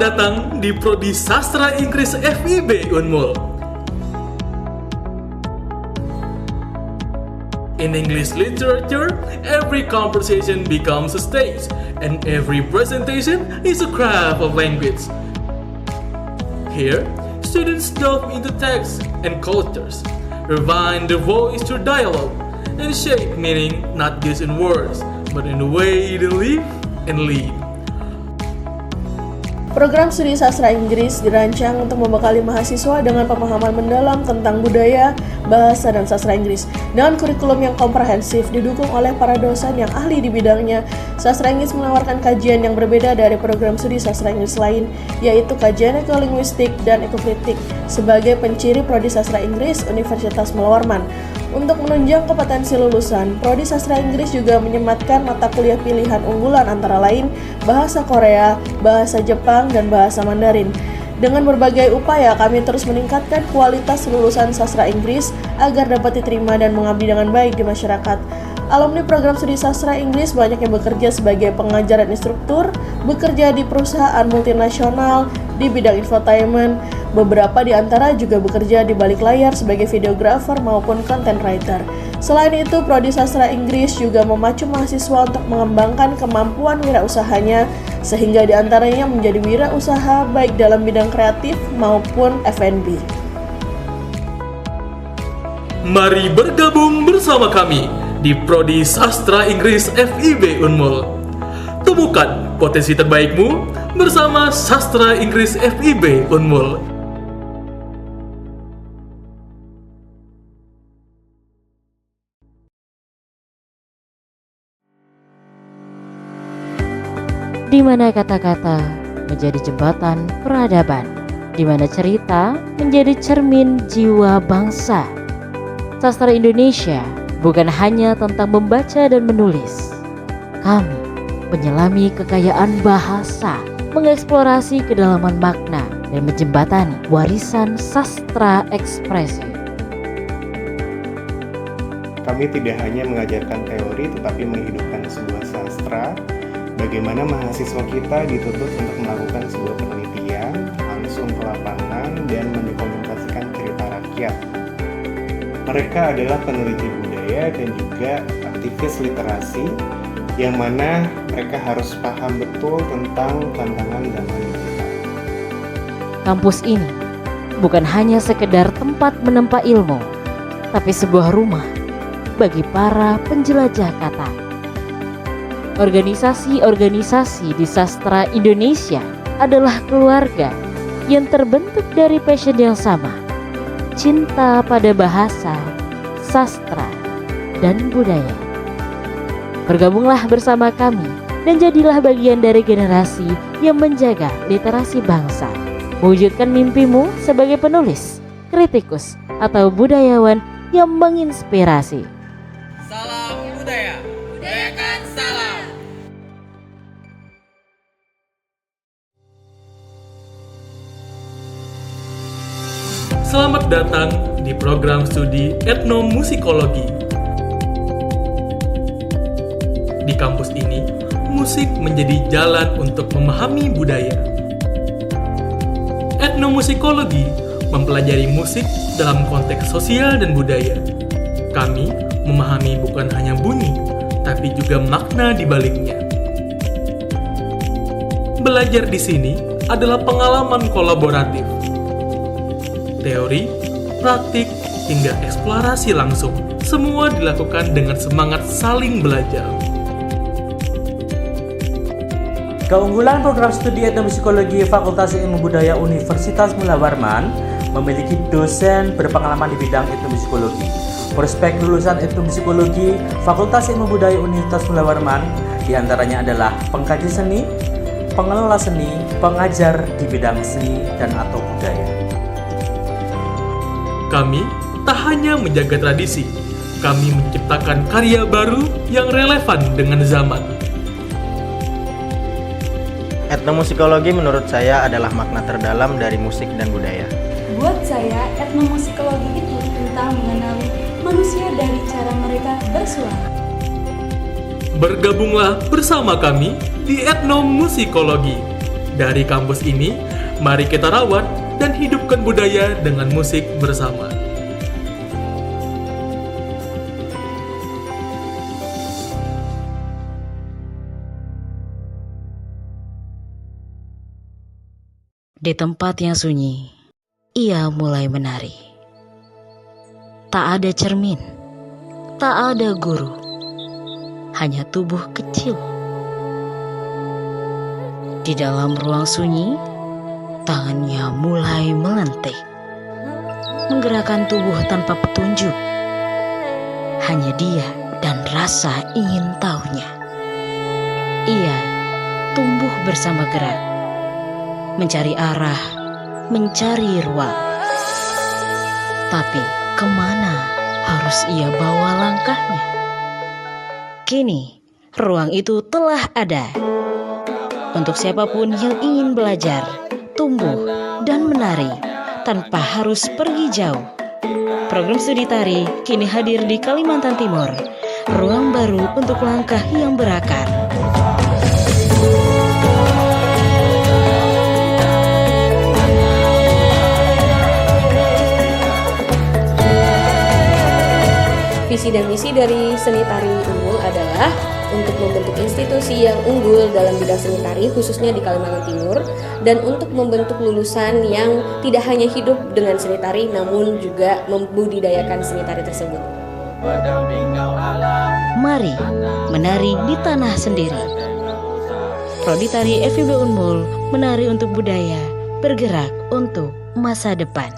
datang di Prodi Sastra Inggris FIB Unmul. In English literature, every conversation becomes a stage, and every presentation is a craft of language. Here, students delve into texts and cultures, refine their voice through dialogue, and shape meaning not just in words, but in the way they live and lead. Program studi sastra Inggris dirancang untuk membekali mahasiswa dengan pemahaman mendalam tentang budaya, bahasa, dan sastra Inggris. Dengan kurikulum yang komprehensif didukung oleh para dosen yang ahli di bidangnya, sastra Inggris menawarkan kajian yang berbeda dari program studi sastra Inggris lain, yaitu kajian ekolinguistik dan ekokritik sebagai penciri Prodi Sastra Inggris Universitas Mula Warman. Untuk menunjang kompetensi lulusan, Prodi Sastra Inggris juga menyematkan mata kuliah pilihan unggulan antara lain bahasa Korea, bahasa Jepang, dan bahasa Mandarin. Dengan berbagai upaya, kami terus meningkatkan kualitas lulusan sastra Inggris agar dapat diterima dan mengabdi dengan baik di masyarakat. Alumni program studi sastra Inggris banyak yang bekerja sebagai pengajar dan instruktur, bekerja di perusahaan multinasional di bidang infotainment. Beberapa di antara juga bekerja di balik layar sebagai videographer maupun content writer. Selain itu, Prodi Sastra Inggris juga memacu mahasiswa untuk mengembangkan kemampuan wirausahanya, sehingga di antaranya menjadi wirausaha baik dalam bidang kreatif maupun F&B. Mari bergabung bersama kami di Prodi Sastra Inggris FIB Unmul. Temukan potensi terbaikmu bersama Sastra Inggris FIB Unmul. Di mana kata-kata menjadi jembatan peradaban, di mana cerita menjadi cermin jiwa bangsa. Sastra Indonesia bukan hanya tentang membaca dan menulis. Kami menyelami kekayaan bahasa, mengeksplorasi kedalaman makna, dan menjembatani warisan sastra ekspresi. Kami tidak hanya mengajarkan teori, tetapi menghidupkan sebuah sastra. Bagaimana mahasiswa kita dituntut untuk melakukan sebuah penelitian langsung ke lapangan dan mendokumentasikan cerita rakyat. Mereka adalah peneliti budaya dan juga aktivis literasi, yang mana mereka harus paham betul tentang tantangan zaman digital. Kampus ini bukan hanya sekedar tempat menempa ilmu, tapi sebuah rumah bagi para penjelajah kata. Organisasi-organisasi di sastra Indonesia adalah keluarga yang terbentuk dari passion yang sama, cinta pada bahasa, sastra, dan budaya. Bergabunglah bersama kami dan jadilah bagian dari generasi yang menjaga literasi bangsa. Mewujudkan mimpimu sebagai penulis, kritikus, atau budayawan yang menginspirasi. Salam budaya, budayakan salam. Selamat datang di program studi etnomusikologi. Di kampus ini, musik menjadi jalan untuk memahami budaya. Etnomusikologi mempelajari musik dalam konteks sosial dan budaya. Kami memahami bukan hanya bunyi, tapi juga makna di baliknya. Belajar di sini adalah pengalaman kolaboratif. Teori, praktik, hingga eksplorasi langsung, semua dilakukan dengan semangat saling belajar. Keunggulan program studi etnomusikologi Fakultas Ilmu Budaya Universitas Mula Warman memiliki dosen berpengalaman di bidang etnomusikologi. Prospek lulusan etnomusikologi Fakultas Ilmu Budaya Universitas Mula Warman diantaranya adalah pengkaji seni, pengelola seni, pengajar di bidang seni dan atau budaya. Kami tak hanya menjaga tradisi, kami menciptakan karya baru yang relevan dengan zaman. Etnomusikologi menurut saya adalah makna terdalam dari musik dan budaya. Buat saya, etnomusikologi itu tentang mengenali manusia dari cara mereka bersuara. Bergabunglah bersama kami di etnomusikologi. Dari kampus ini, mari kita rawat dan hidupkan budaya dengan musik bersama. Di tempat yang sunyi, ia mulai menari. Tak ada cermin, tak ada guru, hanya tubuh kecil. Di dalam ruang sunyi, tangannya mulai melentik, menggerakkan tubuh tanpa petunjuk. Hanya dia dan rasa ingin tahunya. Ia tumbuh bersama gerak, mencari arah, mencari ruang. Tapi kemana harus ia bawa langkahnya? Kini, ruang itu telah ada. Untuk siapapun yang ingin belajar, tumbuh, dan menari tanpa harus pergi jauh. Program studi tari kini hadir di Kalimantan Timur. Ruang baru untuk langkah yang berakar. Visi dan misi dari Seni Tari Unmul adalah untuk membentuk institusi yang unggul dalam bidang seni tari khususnya di Kalimantan Timur, dan untuk membentuk lulusan yang tidak hanya hidup dengan seni tari namun juga membudidayakan seni tari tersebut. Mari menari di tanah sendiri. Prodi Tari FIB Unmul, menari untuk budaya, bergerak untuk masa depan.